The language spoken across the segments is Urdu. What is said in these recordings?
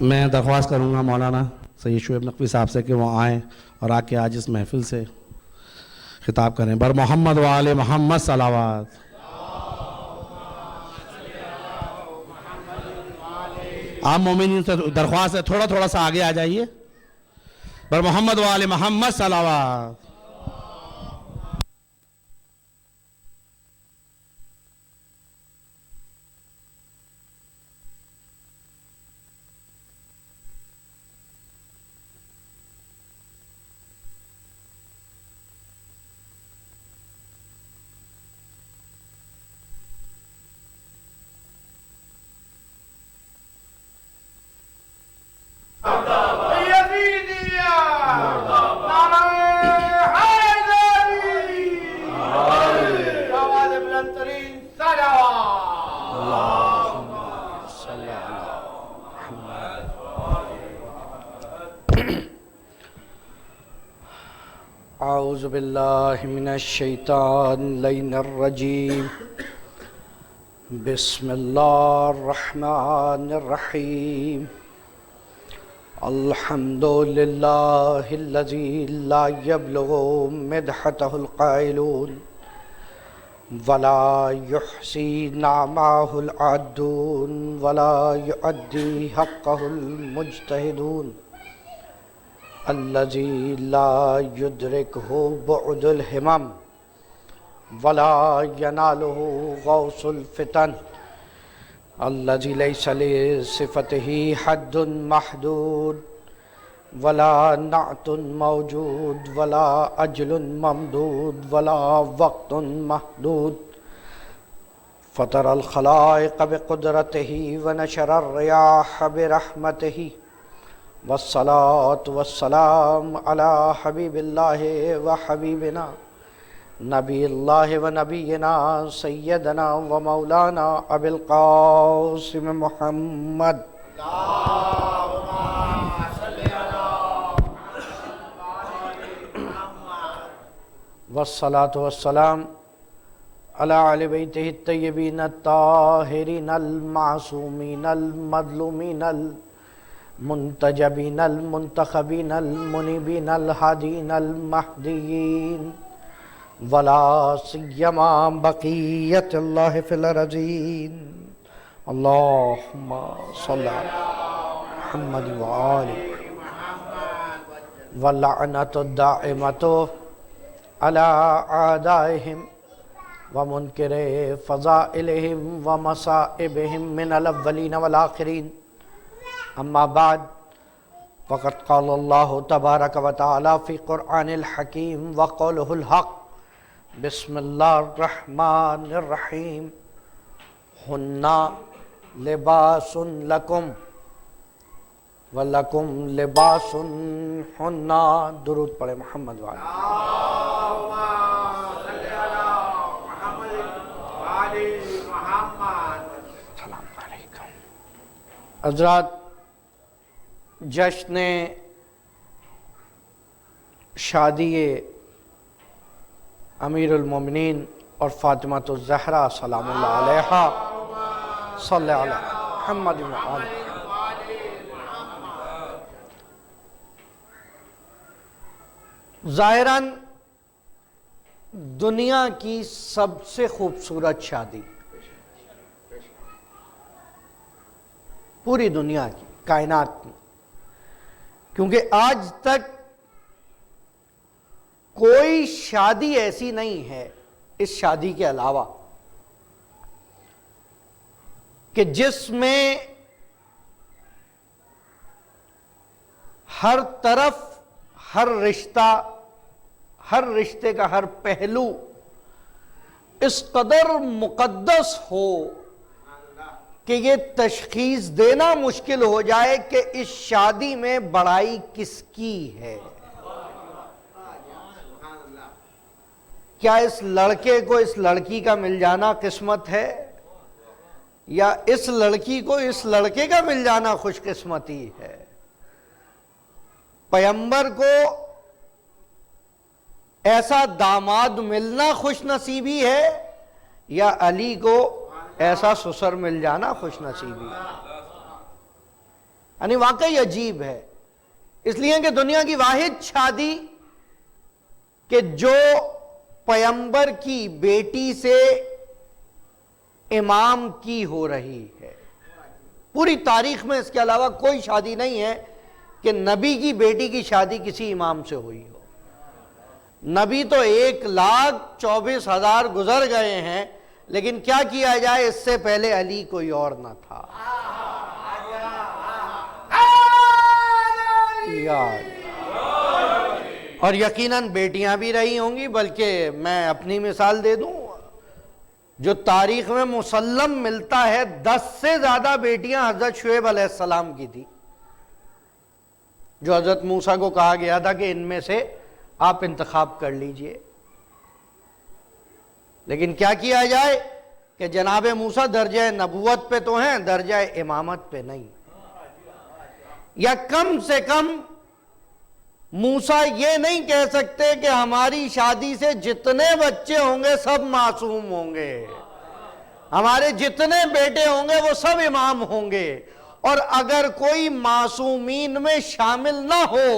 میں درخواست کروں گا مولانا سید شعیب نقوی صاحب سے کہ وہ آئیں اور آ کے آج اس محفل سے خطاب کریں۔ بر محمد و آل محمد صلوات۔ آپ مومنین سے درخواست ہے تھوڑا تھوڑا سا آگے آ جائیے۔ بر محمد و آل محمد صلوات۔ اعوذ باللہ من الشیطان اللعین الرجیم بسم اللہ الرحمن الرحیم الحمد للہ الذی لا یبلغ مدحتہ القائلون ولا يحصي نعماه العادون ولا يؤدي حقه المجتهدون الذي لا يدركه بعد الهمم ولا يناله غوص الفتن الذي ليس لصفته حد محدود ولا نعت موجود ولا أجل ممدود ولا وقت محدود فطر الخلائق بقدرته ونشر الرياح برحمته والصلاة والسلام على حبيب الله وحبيبنا نبي الله ونبينا سيدنا ومولانا أبي القاسم محمد والصلاة والسلام على أهل بيته الطيبين الطاهرين المعصومين المظلومين المنتجبين المنتخبين المنيبين الهادين المهديين ولا سيما بقية الله في الأرضين اللهم صل على محمد وآله واللعنة الدائمة على أعدائهم ومنكر فضائلهم ومصائبهم من الأولين والآخرين اما بعد فقد قال الله تبارك وتعالى في قرآن الحكيم وقوله الحق بسم الله الرحمن الرحيم هن لباس لكم ولكم لباس هن درود پڑھے محمد وعلی السلام علیکم۔ حضرات، جشن شادی امیر المومنین اور فاطمہ الزہرا سلام اللہ علیہا صلی علی محمد وعلی ظاہراً دنیا کی سب سے خوبصورت شادی، پوری دنیا کی، کائنات کی، کیونکہ آج تک کوئی شادی ایسی نہیں ہے اس شادی کے علاوہ کہ جس میں ہر طرف ہر رشتے کا ہر پہلو اس قدر مقدس ہو کہ یہ تشخیص دینا مشکل ہو جائے کہ اس شادی میں بڑائی کس کی ہے۔ کیا اس لڑکے کو اس لڑکی کا مل جانا قسمت ہے، یا اس لڑکی کو اس لڑکے کا مل جانا خوش قسمتی ہے؟ پیغمبر کو ایسا داماد ملنا خوش نصیبی ہے، یا علی کو ایسا سسر مل جانا خوش نصیبی ہے؟ یعنی واقعی عجیب ہے، اس لیے کہ دنیا کی واحد شادی کہ جو پیغمبر کی بیٹی سے امام کی ہو رہی ہے، پوری تاریخ میں اس کے علاوہ کوئی شادی نہیں ہے کہ نبی کی بیٹی کی شادی کسی امام سے ہوئی ہو۔ نبی تو 1,24,000 گزر گئے ہیں، لیکن کیا کیا جائے، اس سے پہلے علی کوئی اور نہ تھا۔ اور یقیناً بیٹیاں بھی رہی ہوں گی، بلکہ میں اپنی مثال دے دوں، جو تاریخ میں مسلم ملتا ہے 10 سے زیادہ بیٹیاں حضرت شعیب علیہ السلام کی تھی، جو حضرت موسیٰ کو کہا گیا تھا کہ ان میں سے آپ انتخاب کر لیجئے۔ لیکن کیا کیا جائے کہ جناب موسیٰ درجہ نبوت پہ تو ہیں، درجہ امامت پہ نہیں، یا کم سے کم موسیٰ یہ نہیں کہہ سکتے کہ ہماری شادی سے جتنے بچے ہوں گے سب معصوم ہوں گے، ہمارے جتنے بیٹے ہوں گے وہ سب امام ہوں گے، اور اگر کوئی معصومین میں شامل نہ ہو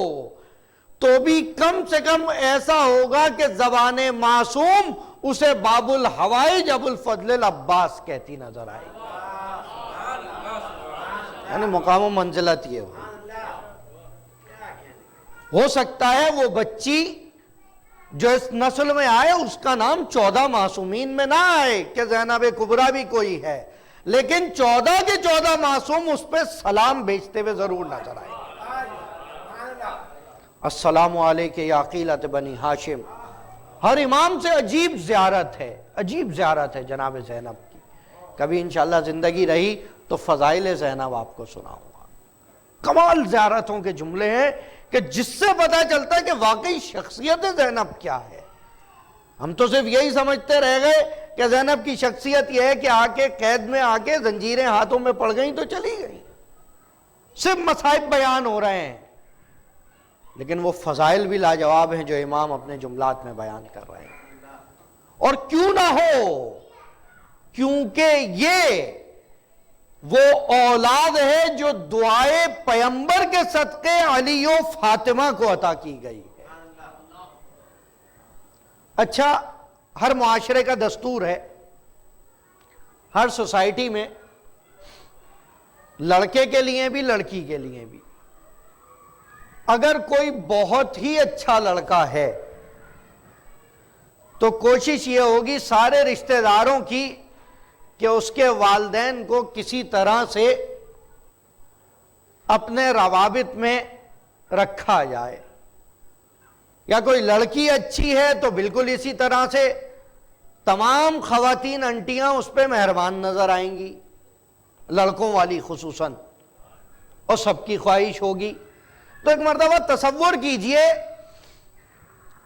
تو بھی کم سے کم ایسا ہوگا کہ زبان معصوم اسے باب الحوائج ابو الفضل العباس کہتی نظر آئے گی، یعنی مقام و منزلت یہ ہو سکتا ہے وہ بچی جو اس نسل میں آئے اس کا نام 14 معصومین میں نہ آئے کہ زینب کبریٰ بھی کوئی ہے، لیکن 14 کے 14 معصوم اس پہ سلام بھیجتے ہوئے ضرور نظر آئے۔ السلام علیکہ یا عقیلۃ بنی ہاشم، ہر امام سے عجیب زیارت ہے جناب زینب کی۔ کبھی انشاءاللہ زندگی رہی تو فضائل زینب آپ کو سناؤں گا، کمال زیارتوں کے جملے ہیں کہ جس سے پتہ چلتا ہے کہ واقعی شخصیت زینب کیا ہے۔ ہم تو صرف یہی سمجھتے رہ گئے کہ زینب کی شخصیت یہ ہے کہ آکے قید میں آکے زنجیریں ہاتھوں میں پڑ گئیں تو چلی گئیں، صرف مصائب بیان ہو رہے ہیں، لیکن وہ فضائل بھی لاجواب ہیں جو امام اپنے جملات میں بیان کر رہے ہیں۔ اور کیوں نہ ہو، کیونکہ یہ وہ اولاد ہے جو دعائے پیغمبر کے صدقے علی و فاطمہ کو عطا کی گئی ہے۔ اچھا، ہر معاشرے کا دستور ہے، ہر سوسائٹی میں لڑکے کے لیے بھی لڑکی کے لیے بھی، اگر کوئی بہت ہی اچھا لڑکا ہے تو کوشش یہ ہوگی سارے رشتہ داروں کی کہ اس کے والدین کو کسی طرح سے اپنے روابط میں رکھا جائے، یا کوئی لڑکی اچھی ہے تو بالکل اسی طرح سے تمام خواتین انٹیاں اس پہ مہربان نظر آئیں گی، لڑکوں والی خصوصاً، اور سب کی خواہش ہوگی۔ تو ایک مرتبہ تصور کیجئے،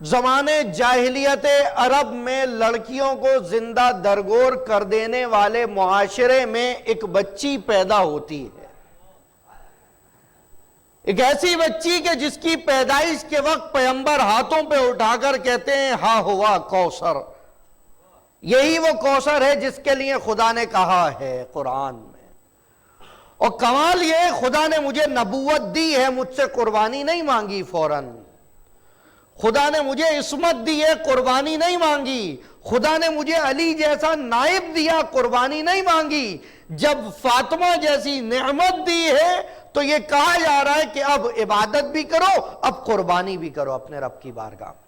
زمانے جاہلیت عرب میں لڑکیوں کو زندہ درگور کر دینے والے معاشرے میں ایک بچی پیدا ہوتی ہے، ایک ایسی بچی کہ جس کی پیدائش کے وقت پیغمبر ہاتھوں پہ اٹھا کر کہتے ہیں ہا ہوا کوثر، یہی وہ کوثر ہے جس کے لیے خدا نے کہا ہے قرآن میں۔ اور کمال یہ خدا نے مجھے نبوت دی ہے، مجھ سے قربانی نہیں مانگی فوراً، خدا نے مجھے عصمت دی ہے، قربانی نہیں مانگی، خدا نے مجھے علی جیسا نائب دیا، قربانی نہیں مانگی، جب فاطمہ جیسی نعمت دی ہے تو یہ کہا جا رہا ہے کہ اب عبادت بھی کرو، اب قربانی بھی کرو اپنے رب کی بارگاہ میں۔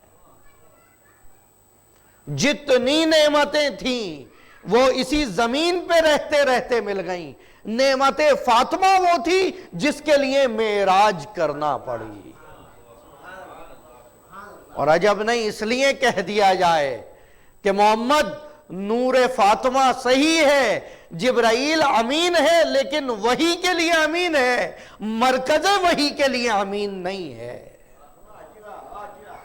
جتنی نعمتیں تھیں وہ اسی زمین پہ رہتے رہتے مل گئیں، نعمت فاطمہ وہ تھی جس کے لیے معراج کرنا پڑی، اور عجب نہیں اس لیے کہہ دیا جائے کہ محمد نور فاطمہ صحیح ہے، جبرائیل امین ہے، لیکن وحی کے لیے امین ہے، مرکز وحی کے لیے امین نہیں ہے۔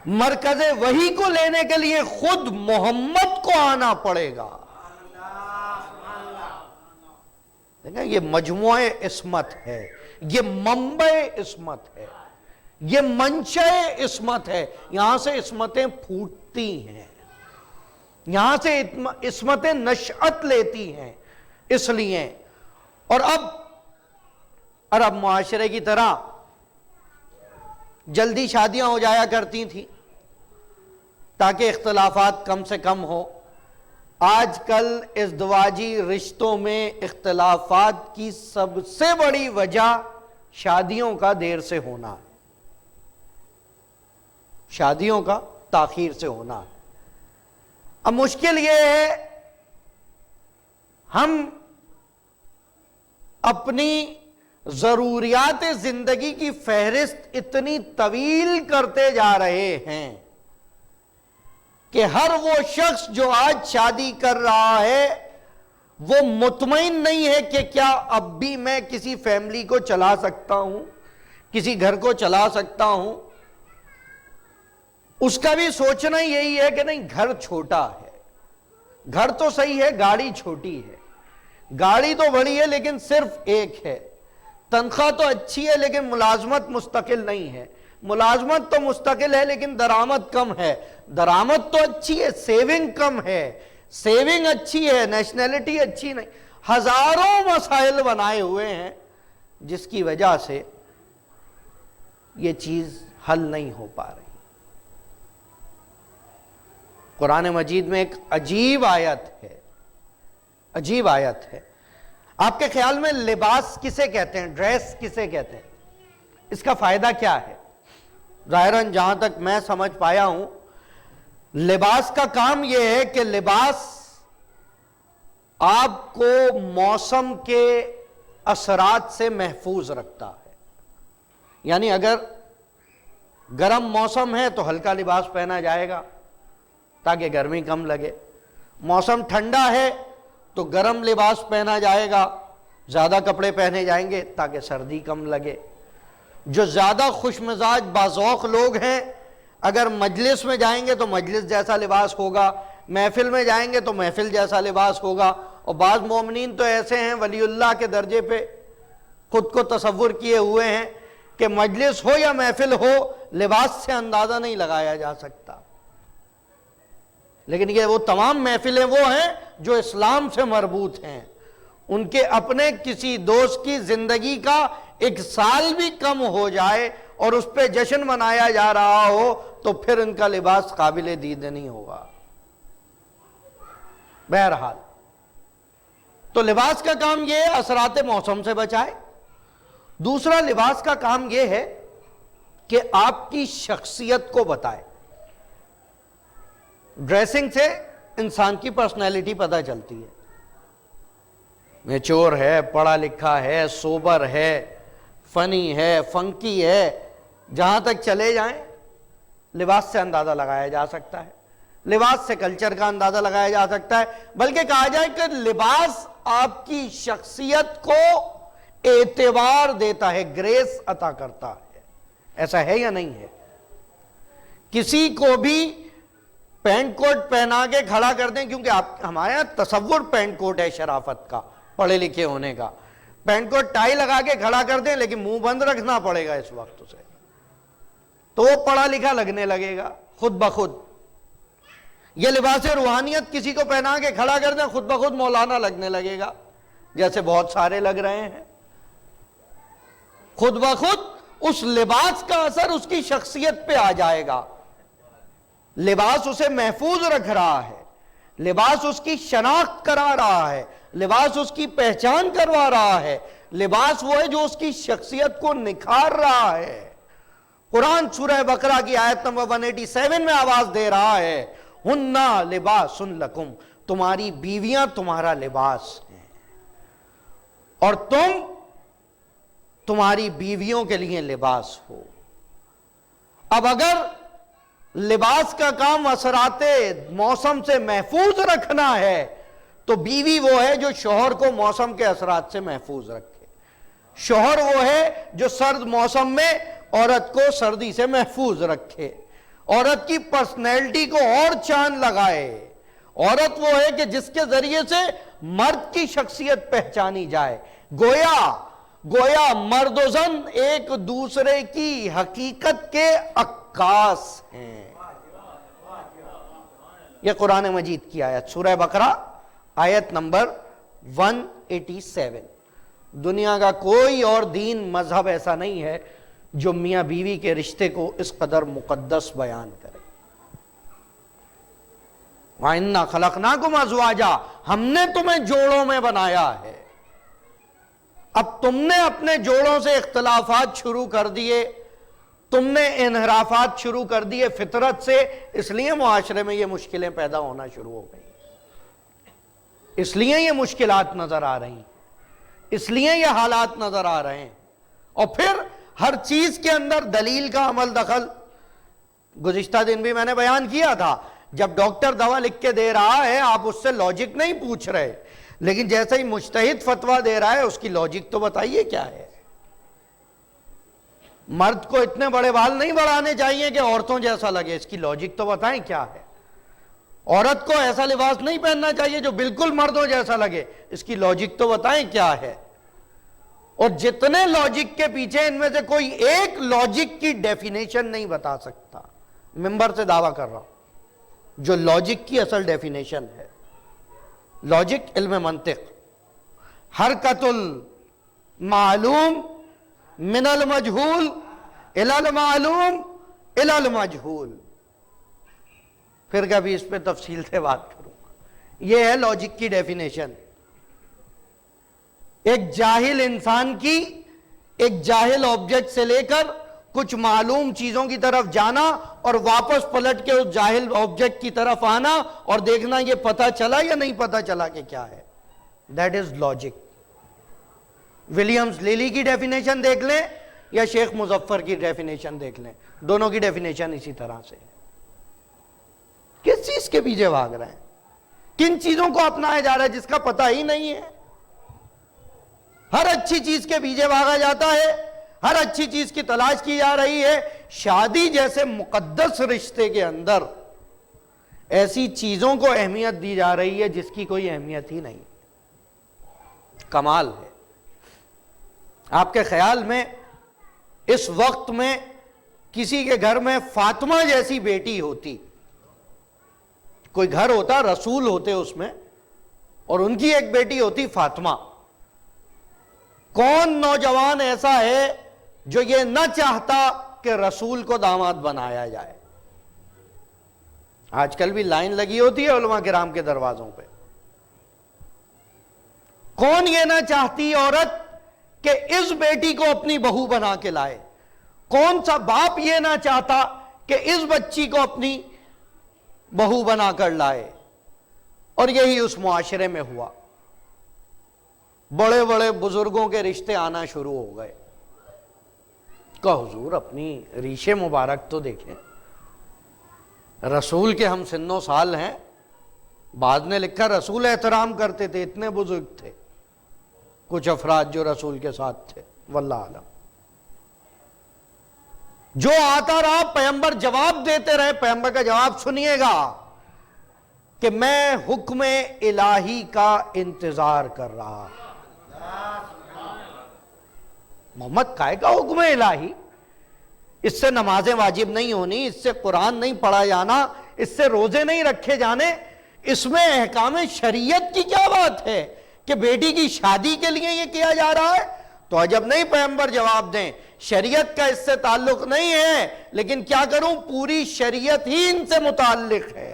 مرکز وحی کو لینے کے لیے خود محمد کو آنا پڑے گا۔ دیکھیں، یہ مجموعہ عصمت ہے، یہ منبع عصمت ہے، یہ منشأ عصمت ہے، یہاں سے عصمتیں پھوٹتی ہیں، یہاں سے عصمتیں نشأت لیتی ہیں۔ اس لیے اور اب عرب معاشرے کی طرح جلدی شادیاں ہو جایا کرتی تھیں تاکہ اختلافات کم سے کم ہو. آج کل ازدواجی رشتوں میں اختلافات کی سب سے بڑی وجہ شادیوں کا دیر سے ہونا ہے، شادیوں کا تاخیر سے ہونا ہے. اب مشکل یہ ہے ہم اپنی ضروریات زندگی کی فہرست اتنی طویل کرتے جا رہے ہیں کہ ہر وہ شخص جو آج شادی کر رہا ہے وہ مطمئن نہیں ہے کہ کیا اب بھی میں کسی فیملی کو چلا سکتا ہوں، کسی گھر کو چلا سکتا ہوں. اس کا بھی سوچنا یہی ہے کہ نہیں، گھر چھوٹا ہے، گھر تو صحیح ہے، گاڑی چھوٹی ہے، گاڑی تو بڑی ہے لیکن صرف ایک ہے، تنخواہ تو اچھی ہے لیکن ملازمت مستقل نہیں ہے، ملازمت تو مستقل ہے لیکن درآمد کم ہے، درآمد تو اچھی ہے، سیونگ کم ہے، سیونگ اچھی ہے، نیشنلٹی اچھی نہیں. ہزاروں مسائل بنائے ہوئے ہیں جس کی وجہ سے یہ چیز حل نہیں ہو پا رہی. قرآن مجید میں ایک عجیب آیت ہے، عجیب آیت ہے. آپ کے خیال میں لباس کسے کہتے ہیں، ڈریس کسے کہتے ہیں، اس کا فائدہ کیا ہے؟ ظاہراً جہاں تک میں سمجھ پایا ہوں، لباس کا کام یہ ہے کہ لباس آپ کو موسم کے اثرات سے محفوظ رکھتا ہے. یعنی اگر گرم موسم ہے تو ہلکا لباس پہنا جائے گا تاکہ گرمی کم لگے، موسم ٹھنڈا ہے تو گرم لباس پہنا جائے گا، زیادہ کپڑے پہنے جائیں گے تاکہ سردی کم لگے. جو زیادہ خوش مزاج باذوق لوگ ہیں اگر مجلس میں جائیں گے تو مجلس جیسا لباس ہوگا، محفل میں جائیں گے تو محفل جیسا لباس ہوگا. اور بعض مومنین تو ایسے ہیں ولی اللہ کے درجے پہ خود کو تصور کیے ہوئے ہیں کہ مجلس ہو یا محفل ہو لباس سے اندازہ نہیں لگایا جا سکتا. لیکن یہ وہ تمام محفلیں وہ ہیں جو اسلام سے مربوط ہیں. ان کے اپنے کسی دوست کی زندگی کا ایک سال بھی کم ہو جائے اور اس پہ جشن منایا جا رہا ہو تو پھر ان کا لباس قابل دید نہیں ہوگا. بہرحال تو لباس کا کام یہ ہے اثرات موسم سے بچائے. دوسرا لباس کا کام یہ ہے کہ آپ کی شخصیت کو بتائے. ڈریسنگ سے انسان کی پرسنالٹی پتہ چلتی ہے، میچور ہے، پڑھا لکھا ہے، سوبر ہے، فنی ہے، فنکی ہے، جہاں تک چلے جائیں لباس سے اندازہ لگایا جا سکتا ہے. لباس سے کلچر کا اندازہ لگایا جا سکتا ہے. بلکہ کہا جائے کہ لباس آپ کی شخصیت کو اعتبار دیتا ہے، گریس عطا کرتا ہے. ایسا ہے یا نہیں ہے؟ کسی کو بھی پینٹ کوٹ پہنا کے کھڑا کر دیں، کیونکہ ہمارے یہاں تصور پینٹ کوٹ ہے شرافت کا، پڑھے لکھے ہونے کا. پینٹ کوٹ ٹائی لگا کے کھڑا کر دیں لیکن منہ بند رکھنا پڑے گا اس وقت سے، تو وہ پڑھا لکھا لگنے لگے گا خود بخود. یہ لباس روحانیت کسی کو پہنا کے کھڑا کر دیں خود بخود مولانا لگنے لگے گا، جیسے بہت سارے لگ رہے ہیں. خود بخود اس لباس کا اثر اس کی شخصیت پہ آ جائے گا. لباس اسے محفوظ رکھ رہا ہے، لباس اس کی شناخت کرا رہا ہے، لباس اس کی پہچان کروا رہا ہے، لباس وہ ہے جو اس کی شخصیت کو نکھار رہا ہے. قرآن سورہ بقرہ کی آیت نمبر 187 میں آواز دے رہا ہے، ہننا لباس لکم، تمہاری بیویاں تمہارا لباس ہیں اور تم تمہاری بیویوں کے لیے لباس ہو. اب اگر لباس کا کام اثرات موسم سے محفوظ رکھنا ہے تو بیوی وہ ہے جو شوہر کو موسم کے اثرات سے محفوظ رکھے. شوہر وہ ہے جو سرد موسم میں عورت کو سردی سے محفوظ رکھے، عورت کی پرسنالٹی کو اور چاند لگائے. عورت وہ ہے کہ جس کے ذریعے سے مرد کی شخصیت پہچانی جائے. گویا مرد و زن ایک دوسرے کی حقیقت کے عکاس ہیں. یہ قرآن مجید کی آیت سورہ بقرہ آیت نمبر 187. دنیا کا کوئی اور دین مذہب ایسا نہیں ہے جو میاں بیوی کے رشتے کو اس قدر مقدس بیان کرے. وَإِنَّا خَلَقْنَاكُمْ أَزْوَاجًا، ہم نے تمہیں جوڑوں میں بنایا ہے. اب تم نے اپنے جوڑوں سے اختلافات شروع کر دیے، تم نے انحرافات شروع کر دیے فطرت سے، اس لیے معاشرے میں یہ مشکلیں پیدا ہونا شروع ہو گئی، اس لیے یہ مشکلات نظر آ رہی ہیں، اس لیے یہ حالات نظر آ رہے ہیں. اور پھر ہر چیز کے اندر دلیل کا عمل دخل. گزشتہ دن بھی میں نے بیان کیا تھا، جب ڈاکٹر دوا لکھ کے دے رہا ہے آپ اس سے لاجک نہیں پوچھ رہے، لیکن جیسے ہی مجتہد فتویٰ دے رہا ہے اس کی لاجک تو بتائیے کیا ہے. مرد کو اتنے بڑے بال نہیں بڑھانے چاہیے کہ عورتوں جیسا لگے، اس کی لاجک تو بتائیں کیا ہے. عورت کو ایسا لباس نہیں پہننا چاہیے جو بالکل مردوں جیسا لگے، اس کی لاجک تو بتائیں کیا ہے. اور جتنے لاجک کے پیچھے ان میں سے کوئی ایک لاجک کی ڈیفینیشن نہیں بتا سکتا، ممبر سے دعویٰ کر رہا ہوں، جو لاجک کی اصل ڈیفینیشن ہے. لاجک علم منطق، حرکت المعلوم من المجہول الی المعلوم الی المجہول. پھر کبھی اس پہ تفصیل سے بات کروں گا. یہ ہے لاجک کی ڈیفینیشن. ایک جاہل انسان کی ایک جاہل آبجیکٹ سے لے کر کچھ معلوم چیزوں کی طرف جانا اور واپس پلٹ کے اس جاہل آبجیکٹ کی طرف آنا اور دیکھنا یہ پتہ چلا یا نہیں پتہ چلا کہ کیا ہے. That is logic. Williams Laila کی ڈیفینیشن دیکھ لیں یا شیخ مظفر کی ڈیفینیشن دیکھ لیں، دونوں کی ڈیفینیشن اسی طرح سے ہے. کس چیز کے پیچھے بھاگ رہے ہیں؟ کن چیزوں کو اپنایا جا رہا ہے جس کا پتہ ہی نہیں ہے؟ ہر اچھی چیز کے پیچھے بھاگا جاتا ہے، ہر اچھی چیز کی تلاش کی جا رہی ہے. شادی جیسے مقدس رشتے کے اندر ایسی چیزوں کو اہمیت دی جا رہی ہے جس کی کوئی اہمیت ہی نہیں. کمال ہے. آپ کے خیال میں اس وقت میں کسی کے گھر میں فاطمہ جیسی بیٹی ہوتی، کوئی گھر ہوتا رسول ہوتے اس میں، اور ان کی ایک بیٹی ہوتی فاطمہ، کون نوجوان ایسا ہے جو یہ نہ چاہتا کہ رسول کو داماد بنایا جائے؟ آج کل بھی لائن لگی ہوتی ہے علماء کرام کے دروازوں پہ. کون یہ نہ چاہتی عورت کہ اس بیٹی کو اپنی بہو بنا کے لائے؟ کون سا باپ یہ نہ چاہتا کہ اس بچی کو اپنی بہو بنا کر لائے؟ اور یہی اس معاشرے میں ہوا. بڑے بڑے بزرگوں کے رشتے آنا شروع ہو گئے. کہ حضور اپنی ریشے مبارک تو دیکھیں، رسول کے ہم سن و سال ہیں. بعد نے لکھا رسول احترام کرتے تھے، اتنے بزرگ تھے کچھ افراد جو رسول کے ساتھ تھے. واللہ عالم. جو آتا رہا پیغمبر جواب دیتے رہے. پیغمبر کا جواب سنیے گا کہ میں حکم الہی کا انتظار کر رہا. محمد کائے کا حکم الہی؟ اس سے نمازیں واجب نہیں ہونی، اس سے قرآن نہیں پڑھا جانا، اس سے روزے نہیں رکھے جانے، اس میں احکام شریعت کی کیا بات ہے کہ بیٹی کی شادی کے لیے یہ کیا جا رہا ہے؟ تو عجب نہیں پیغمبر جواب دیں شریعت کا اس سے تعلق نہیں ہے، لیکن کیا کروں، پوری شریعت ہی ان سے متعلق ہے.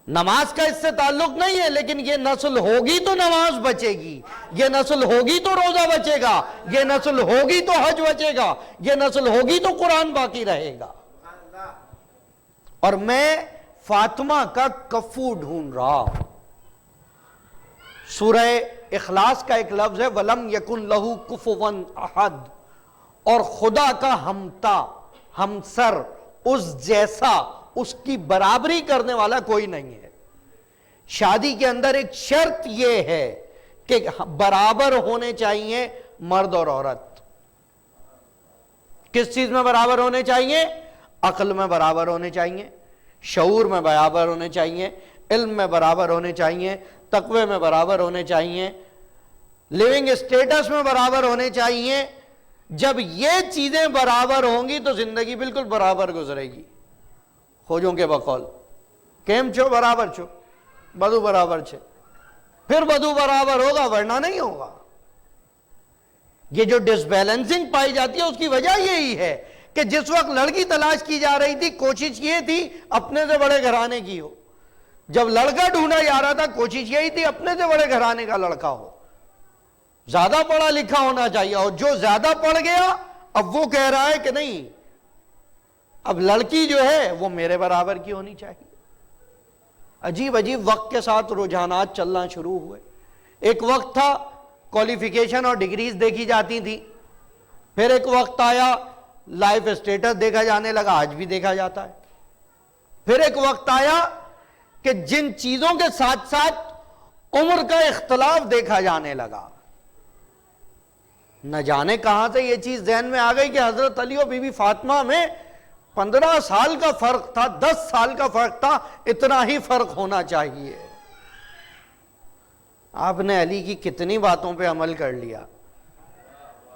نماز کا اس سے تعلق نہیں ہے، لیکن یہ نسل ہوگی تو نماز بچے گی، یہ نسل ہوگی تو روزہ بچے گا، یہ نسل ہوگی تو حج بچے گا، یہ نسل ہوگی تو قرآن باقی رہے گا. اور میں فاطمہ کا کفو ڈھونڈ رہا. سورہ اخلاص کا ایک لفظ ہے وَلَمْ يَكُنْ لَهُ كُفُوًا أَحَدٌ، اور خدا کا ہمتا، ہمسر، اس جیسا، اس کی برابری کرنے والا کوئی نہیں ہے. شادی کے اندر ایک شرط یہ ہے کہ برابر ہونے چاہیے مرد اور عورت. کس چیز میں برابر ہونے چاہیے؟ عقل میں برابر ہونے چاہیے، شعور میں برابر ہونے چاہیے، علم میں برابر ہونے چاہیے، تقوی میں برابر ہونے چاہیے، لیونگ اسٹیٹس میں برابر ہونے چاہیے. جب یہ چیزیں برابر ہوں گی تو زندگی بالکل برابر گزرے گی. خوجوں کے بقول کیم چھو برابر چھو، بدو برابر چھے. پھر بدو برابر ہوگا ورنہ نہیں ہوگا. یہ جو ڈس بیلنسنگ پائی جاتی ہے اس کی وجہ یہی ہے کہ جس وقت لڑکی تلاش کی جا رہی تھی کوشش یہ تھی اپنے سے بڑے گھرانے کی ہو, جب لڑکا ڈھونڈا جا رہا تھا کوشش یہی تھی اپنے سے بڑے گھرانے کا لڑکا ہو, زیادہ پڑھا لکھا ہونا چاہیے. اور جو زیادہ پڑھ گیا اب وہ کہہ رہا ہے کہ نہیں, اب لڑکی جو ہے وہ میرے برابر کی ہونی چاہیے. عجیب عجیب وقت کے ساتھ رجحانات چلنا شروع ہوئے. ایک وقت تھا کوالیفیکیشن اور ڈگریز دیکھی جاتی تھی, پھر ایک وقت آیا لائف اسٹیٹس دیکھا جانے لگا, آج بھی دیکھا جاتا ہے. پھر ایک وقت آیا کہ جن چیزوں کے ساتھ ساتھ عمر کا اختلاف دیکھا جانے لگا. نہ جانے کہاں سے یہ چیز ذہن میں آ گئی کہ حضرت علی اور بی بی فاطمہ میں 15 سال کا فرق تھا, 10 سال کا فرق تھا, اتنا ہی فرق ہونا چاہیے. آپ نے علی کی کتنی باتوں پہ عمل کر لیا,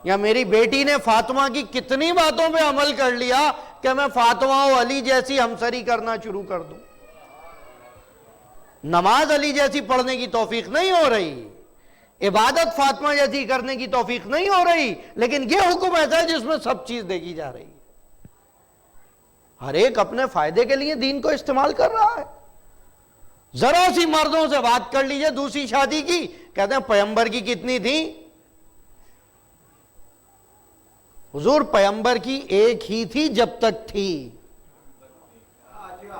یا میری بیٹی نے فاطمہ کی کتنی باتوں پہ عمل کر لیا کہ میں فاطمہ و علی جیسی ہمسری کرنا شروع کر دوں. نماز علی جیسی پڑھنے کی توفیق نہیں ہو رہی, عبادت فاطمہ جیسی کرنے کی توفیق نہیں ہو رہی, لیکن یہ حکم ایسا ہے جس میں سب چیز دیکھی جا رہی ہے. ہر ایک اپنے فائدے کے لیے دین کو استعمال کر رہا ہے. ذرا سی مردوں سے بات کر لیجئے دوسری شادی کی, کہتے ہیں پیغمبر کی کتنی تھی؟ حضور پیغمبر کی ایک ہی تھی جب تک تھی,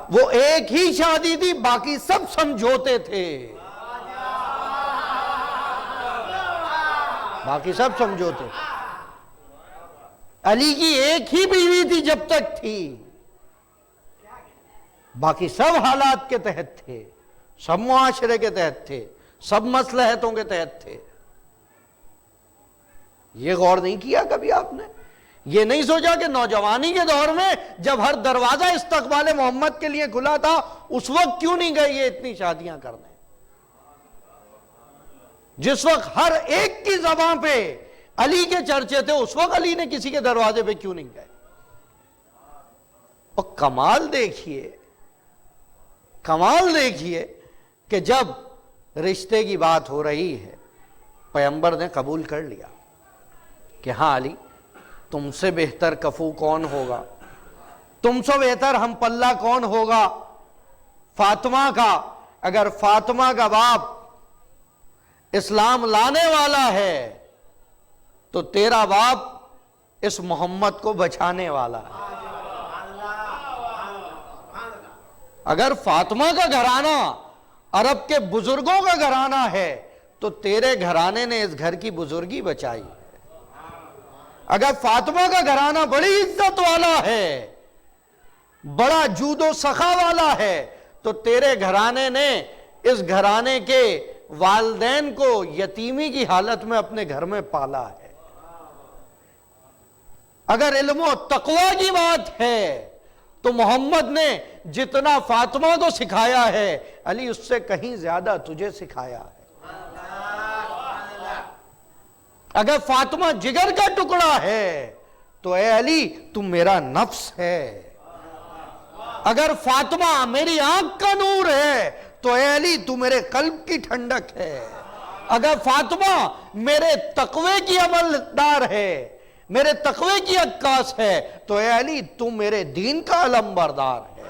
وہ ایک ہی شادی تھی, باقی سب سمجھوتے تھے, باقی سب سمجھوتے تھے. علی کی ایک ہی بیوی تھی جب تک تھی, باقی سب حالات کے تحت تھے, سب معاشرے کے تحت تھے, سب مصلحتوں کے تحت تھے. یہ غور نہیں کیا کبھی آپ نے؟ یہ نہیں سوچا کہ نوجوانی کے دور میں جب ہر دروازہ استقبال محمد کے لیے کھلا تھا اس وقت کیوں نہیں گئے یہ اتنی شادیاں کرنے؟ جس وقت ہر ایک کی زبان پہ علی کے چرچے تھے اس وقت علی نے کسی کے دروازے پہ کیوں نہیں گئے؟ اور کمال دیکھیے, کمال دیکھیے کہ جب رشتے کی بات ہو رہی ہے پیغمبر نے قبول کر لیا کہ ہاں علی تم سے بہتر کفو کون ہوگا, تم سے بہتر ہم پلہ کون ہوگا فاطمہ کا. اگر فاطمہ کا باپ اسلام لانے والا ہے تو تیرا باپ اس محمد کو بچانے والا ہے. اگر فاطمہ کا گھرانہ عرب کے بزرگوں کا گھرانہ ہے تو تیرے گھرانے نے اس گھر کی بزرگی بچائی. اگر فاطمہ کا گھرانہ بڑی عزت والا ہے, بڑا جود و سخا والا ہے, تو تیرے گھرانے نے اس گھرانے کے والدین کو یتیمی کی حالت میں اپنے گھر میں پالا ہے. اگر علم و تقوی کی بات ہے تو محمد نے جتنا فاطمہ کو سکھایا ہے علی اس سے کہیں زیادہ تجھے سکھایا ہے. اگر فاطمہ جگر کا ٹکڑا ہے تو اے علی تم میرا نفس ہے. اگر فاطمہ میری آنکھ کا نور ہے تو اے علی تو میرے قلب کی ٹھنڈک ہے. اگر فاطمہ میرے تقوی کی عملدار ہے, میرے تقوی کی عکاس ہے, تو اے علی تم میرے دین کا علم بردار ہے.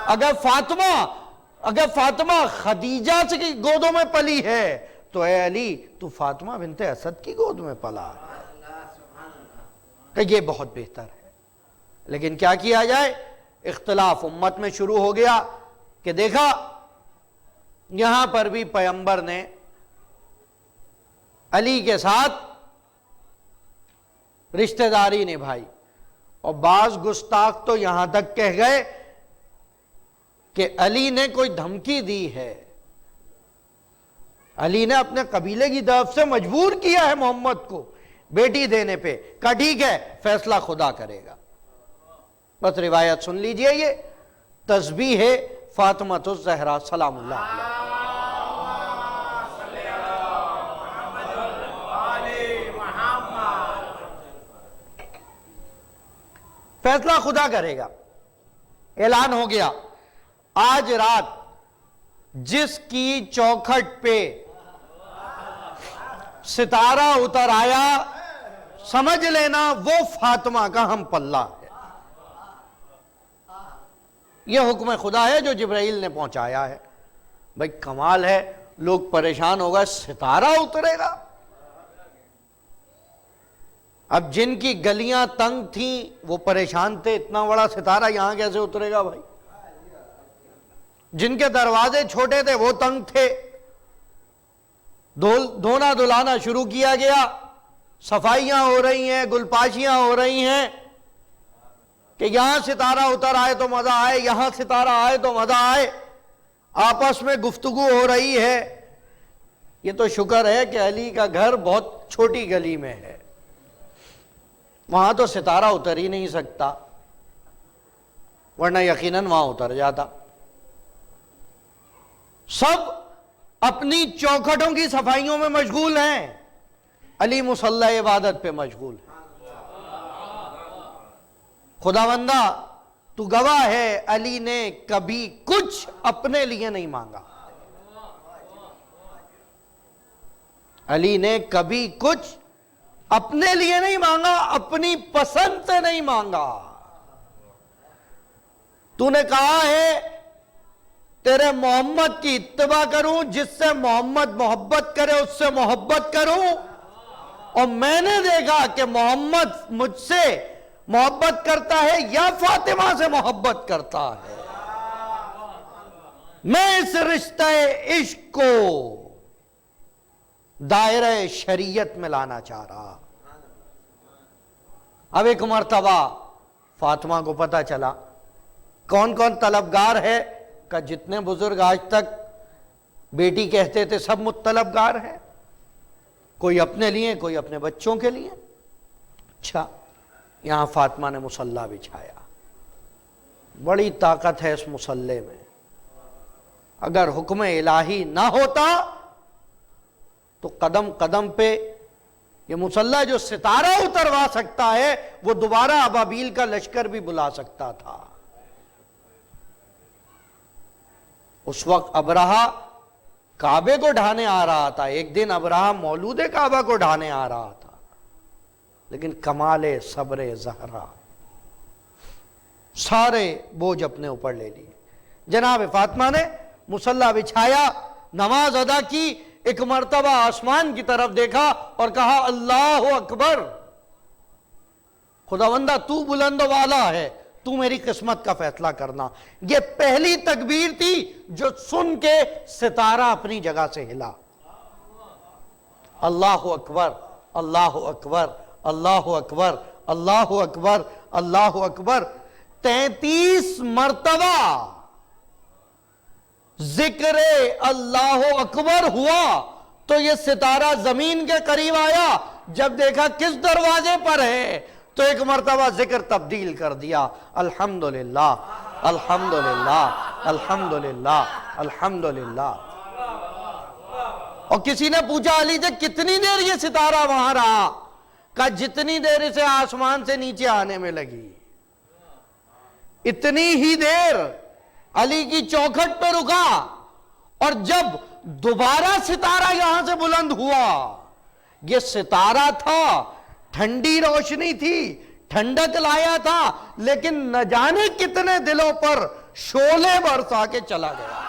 اگر فاطمہ خدیجہ کی گودوں میں پلی ہے تو اے علی تو فاطمہ بنت اسد کی گود میں پلا ہے. کہ یہ بہت بہتر ہے. لیکن کیا کیا جائے, اختلاف امت میں شروع ہو گیا کہ دیکھا یہاں پر بھی پیغمبر نے علی کے ساتھ رشتہ داری نبھائی, اور بعض گستاخ تو یہاں تک کہہ گئے کہ علی نے کوئی دھمکی دی ہے, علی نے اپنے قبیلے کی طرف سے مجبور کیا ہے محمد کو بیٹی دینے پہ. کہا ٹھیک ہے فیصلہ خدا کرے گا. بس روایت سن لیجئے, یہ تسبیح ہے فاطمۃ الزہرا سلام اللہ علیہ. فیصلہ خدا کرے گا. اعلان ہو گیا آج رات جس کی چوکھٹ پہ ستارہ اتر آیا، سمجھ لینا وہ فاطمہ کا ہم پلہ ہے۔ یہ حکم خدا ہے جو جبرائیل نے پہنچایا ہے۔ بھائی کمال ہے، لوگ پریشان ہوگا ستارہ اترے گا۔ اب جن کی گلیاں تنگ تھیں وہ پریشان تھے، اتنا بڑا ستارہ یہاں کیسے اترے گا بھائی؟ جن کے دروازے چھوٹے تھے وہ تنگ تھے، دھونا دھلانا شروع کیا گیا، صفائیاں ہو رہی ہیں، گلپاشیاں ہو رہی ہیں کہ یہاں ستارہ اتر آئے تو مزہ آئے، یہاں ستارہ آئے تو مزہ آئے، آپس میں گفتگو ہو رہی ہے۔ یہ تو شکر ہے کہ علی کا گھر بہت چھوٹی گلی میں ہے، وہاں تو ستارہ اتر ہی نہیں سکتا، ورنہ یقیناً وہاں اتر جاتا۔ سب اپنی چوکھٹوں کی صفائیوں میں مشغول ہیں، علی مصلی عبادت پہ مشغول ہے۔ خداوندہ تو گواہ ہے، علی نے کبھی کچھ اپنے لیے نہیں مانگا، علی نے کبھی کچھ اپنے لیے نہیں مانگا، اپنی پسند سے نہیں مانگا۔ تو نے کہا ہے تیرے محمد کی اتباع کروں، جس سے محمد محبت کرے اس سے محبت کروں، اور میں نے دیکھا کہ محمد مجھ سے محبت کرتا ہے یا فاطمہ سے محبت کرتا ہے، میں اس رشتہ عشق کو دائرہ شریعت میں لانا چاہ رہا۔ اب ایک مرتبہ فاطمہ کو پتہ چلا کون کون طلبگار ہے، کہ جتنے بزرگ آج تک بیٹی کہتے تھے سب مطلبگار ہیں، کوئی اپنے لیے کوئی اپنے بچوں کے لیے۔ اچھا، یہاں فاطمہ نے مصلی بچھایا، بڑی طاقت ہے اس مصلی میں، اگر حکم الہی نہ ہوتا تو قدم قدم پہ یہ مصلی جو ستارہ اتروا سکتا ہے وہ دوبارہ ابابیل کا لشکر بھی بلا سکتا تھا۔ اس وقت ابرہہ کعبے کو ڈھانے آ رہا تھا، ایک دن ابرہہ مولود کعبہ کو ڈھانے آ رہا تھا، لیکن کمال صبر زہرا، سارے بوجھ اپنے اوپر لے لیے۔ جناب فاطمہ نے مصلی بچھایا، نماز ادا کی، ایک مرتبہ آسمان کی طرف دیکھا اور کہا اللہ اکبر، خداوندہ تو بلند و والا ہے، تو میری قسمت کا فیصلہ کرنا۔ یہ پہلی تکبیر تھی جو سن کے ستارہ اپنی جگہ سے ہلا۔ اللہ اکبر، اللہ اکبر، اللہ اکبر، اللہ اکبر، اللہ اکبر، 33 مرتبہ ذکر اللہ اکبر ہوا تو یہ ستارہ زمین کے قریب آیا، جب دیکھا کس دروازے پر ہے تو ایک مرتبہ ذکر تبدیل کر دیا، الحمدللہ الحمدللہ الحمدللہ الحمدللہ۔ اور کسی نے پوچھا علی سے کتنی دیر یہ ستارہ وہاں رہا؟ کہا جتنی دیر اسے آسمان سے نیچے آنے میں لگی اتنی ہی دیر علی کی چوکھٹ پہ رکا، اور جب دوبارہ ستارہ یہاں سے بلند ہوا، یہ ستارہ تھا، ٹھنڈی روشنی تھی، ٹھنڈک لایا تھا، لیکن نہ جانے کتنے دلوں پر شعلے برسا کے چلا گیا۔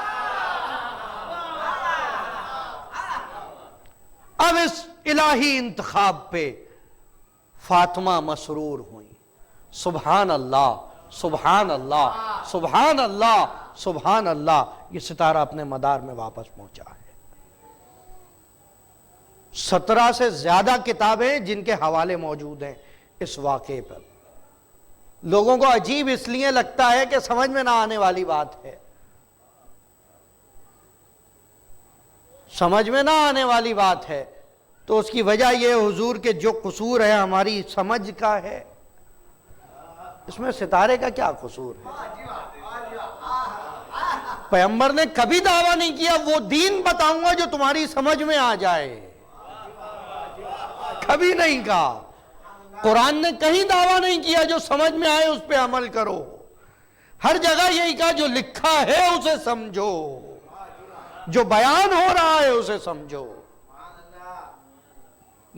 اب اس الہی انتخاب پہ فاطمہ مسرور ہوئی، سبحان اللہ سبحان اللہ سبحان اللہ سبحان اللہ، یہ ستارہ اپنے مدار میں واپس پہنچا ہے۔ 17 سے زیادہ کتابیں جن کے حوالے موجود ہیں اس واقعے پر۔ لوگوں کو عجیب اس لیے لگتا ہے کہ سمجھ میں نہ آنے والی بات ہے، سمجھ میں نہ آنے والی بات ہے، تو اس کی وجہ یہ حضور کے جو قصور ہے ہماری سمجھ کا ہے، اس میں ستارے کا کیا قصور ہے؟ پیغمبر نے کبھی دعویٰ نہیں کیا وہ دین بتاؤں گا جو تمہاری سمجھ میں آ جائے، کبھی نہیں کہا۔ قرآن نے کہیں دعویٰ نہیں کیا جو سمجھ میں آئے اس پہ عمل کرو، ہر جگہ یہی کہا جو لکھا ہے اسے سمجھو، جو بیان ہو رہا ہے اسے سمجھو۔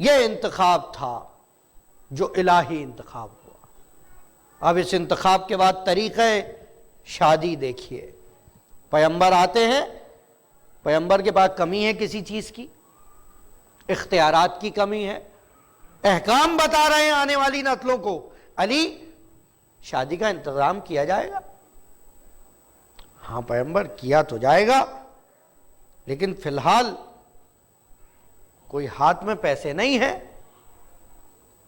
یہ انتخاب تھا جو الہی انتخاب ہوا۔ اب اس انتخاب کے بعد طریقہ شادی دیکھیے، پیغمبر آتے ہیں، پیغمبر کے پاس کمی ہے کسی چیز کی، اختیارات کی کمی ہے، احکام بتا رہے ہیں آنے والی نسلوں کو، علی شادی کا انتظام کیا جائے گا؟ ہاں پیغمبر کیا تو جائے گا، لیکن فی الحال کوئی ہاتھ میں پیسے نہیں ہے،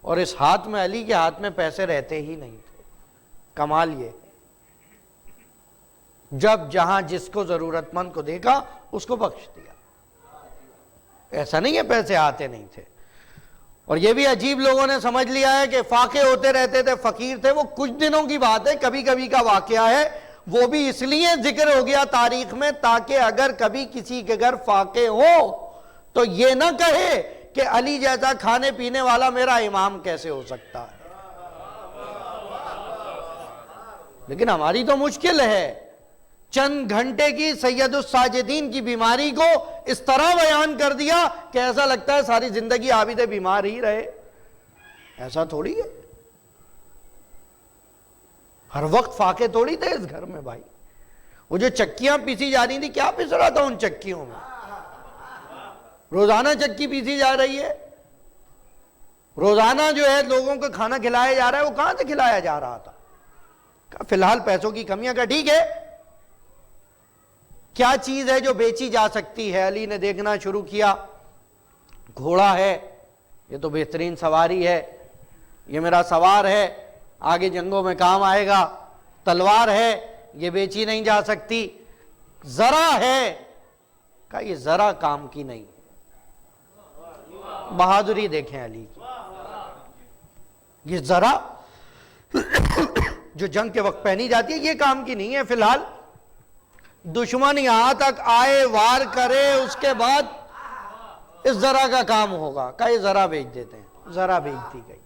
اور اس ہاتھ میں، علی کے ہاتھ میں پیسے رہتے ہی نہیں تھے۔ کمال یہ ہے، جب جہاں جس کو ضرورت مند کو دیکھا اس کو بخش دیا، ایسا نہیں ہے پیسے آتے نہیں تھے۔ اور یہ بھی عجیب لوگوں نے سمجھ لیا ہے کہ فاقے ہوتے رہتے تھے، فقیر تھے، وہ کچھ دنوں کی بات ہے، کبھی کبھی کا واقعہ ہے، وہ بھی اس لیے ذکر ہو گیا تاریخ میں تاکہ اگر کبھی کسی کے گھر فاقے ہو تو یہ نہ کہے کہ علی جیسا کھانے پینے والا میرا امام کیسے ہو سکتا ہے۔ لیکن ہماری تو مشکل ہے، چند گھنٹے کی سید الساجدین کی بیماری کو اس طرح بیان کر دیا کہ ایسا لگتا ہے ساری زندگی عابد بیمار ہی رہے۔ ایسا تھوڑی ہے، ہر وقت فاقے تھوڑی تھے اس گھر میں بھائی۔ وہ جو چکیاں پیسی جا رہی تھی، کیا پیس رہا تھا ان چکیوں میں؟ روزانہ چکی پیسی جا رہی ہے، روزانہ جو ہے لوگوں کو کھانا کھلایا جا رہا ہے، وہ کہاں سے کھلایا جا رہا تھا؟ فی الحال پیسوں کی کمیاں کا ٹھیک ہے، کیا چیز ہے جو بیچی جا سکتی ہے؟ علی نے دیکھنا شروع کیا، گھوڑا ہے، یہ تو بہترین سواری ہے، یہ میرا سوار ہے، آگے جنگوں میں کام آئے گا۔ تلوار ہے، یہ بیچی نہیں جا سکتی۔ ذرا ہے، کہا یہ ذرا کام کی نہیں۔ بہادری دیکھیں علی کی، یہ ذرا جو جنگ کے وقت پہنی جاتی ہے یہ کام کی نہیں ہے۔ فی الحال دشمن یہاں تک آئے، وار کرے، اس کے بعد اس ذرا کا کام ہوگا، کہا یہ ذرا بیچ دیتے ہیں۔ ذرا بیچ دی گئی،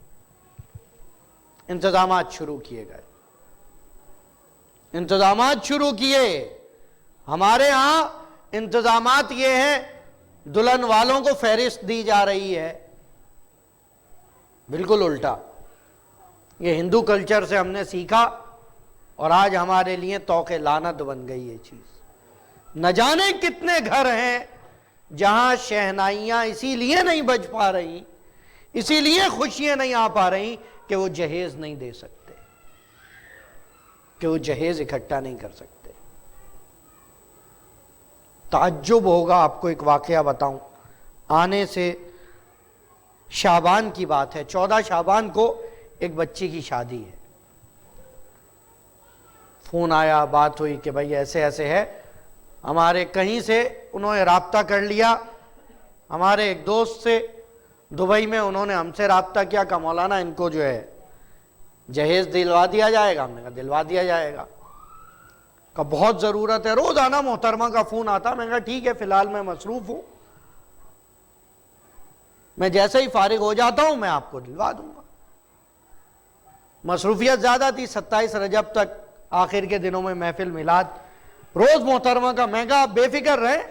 انتظامات شروع کیے گئے، انتظامات شروع کیے۔ ہمارے ہاں انتظامات یہ ہیں، دلہن والوں کو فہرست دی جا رہی ہے، بالکل الٹا۔ یہ ہندو کلچر سے ہم نے سیکھا، اور آج ہمارے لیے توق لعنت بن گئی یہ چیز۔ نہ جانے کتنے گھر ہیں جہاں شہنائیاں اسی لیے نہیں بج پا رہی، اسی لیے خوشیاں نہیں آ پا رہی کہ وہ جہیز نہیں دے سکتے، کہ وہ جہیز اکٹھا نہیں کر سکتے۔ تعجب ہوگا آپ کو، ایک واقعہ بتاؤں، آنے سے شعبان کی بات ہے، 14 شعبان کو ایک بچی کی شادی ہے۔ فون آیا، بات ہوئی کہ بھائی ایسے ایسے ہے، ہمارے کہیں سے انہوں نے رابطہ کر لیا، ہمارے ایک دوست سے دبئی میں، انہوں نے ہم سے رابطہ کیا کہ مولانا ان کو جو ہے جہیز دلوا دیا جائے گا۔ ہم نے کہا دلوا دیا جائے گا، کہ بہت ضرورت ہے۔ روزانہ محترمہ کا فون آتا، میں نے کہا ٹھیک ہے فی الحال میں مصروف ہوں، میں جیسے ہی فارغ ہو جاتا ہوں میں آپ کو دلوا دوں گا۔ مصروفیت زیادہ تھی، 27 رجب تک آخر کے دنوں میں محفل میلاد، روز محترمہ کا، میں کہا بے فکر رہیں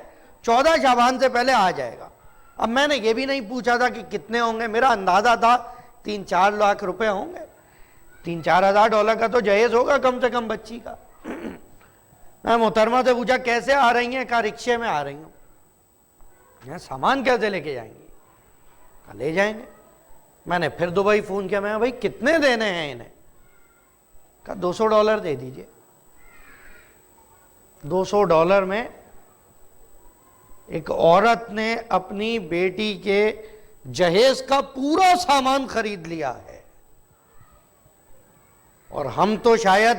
14 شعبان سے پہلے آ جائے گا۔ اب میں نے یہ بھی نہیں پوچھا تھا کہ کتنے ہوں گے، میرا اندازہ تھا 3-4 لاکھ روپے ہوں گے، 3-4 ہزار ڈالر کا تو جہیز ہوگا کم سے کم بچی کا۔ میں محترمہ سے پوچھا کیسے آ رہی ہیں؟ کہا رکشے میں آ رہی ہوں۔ سامان کیسے لے کے جائیں گی؟ کہا لے جائیں گے۔ میں نے پھر دبئی فون کیا، میں کہا بھائی کتنے دینے ہیں انہیں؟ کہا $200 دے دیجئے۔ $200 میں ایک عورت نے اپنی بیٹی کے جہیز کا پورا سامان خرید لیا ہے، اور ہم تو شاید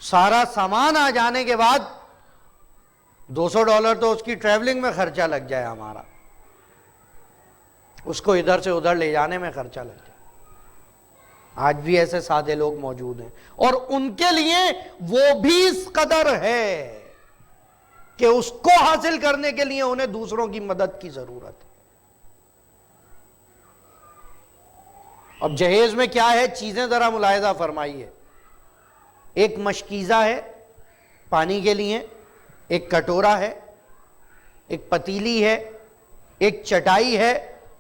سارا سامان آ جانے کے بعد $200 تو اس کی ٹریولنگ میں خرچہ لگ جائے ہمارا، اس کو ادھر سے ادھر لے جانے میں خرچہ لگ جائے۔ آج بھی ایسے سادے لوگ موجود ہیں، اور ان کے لیے وہ بھی اس قدر ہے کہ اس کو حاصل کرنے کے لیے انہیں دوسروں کی مدد کی ضرورت ہے۔ اب جہیز میں کیا ہے، چیزیں ذرا ملاحظہ فرمائیے۔ ایک مشکیزہ ہے پانی کے لیے، ایک کٹورا ہے، ایک پتیلی ہے، ایک چٹائی ہے،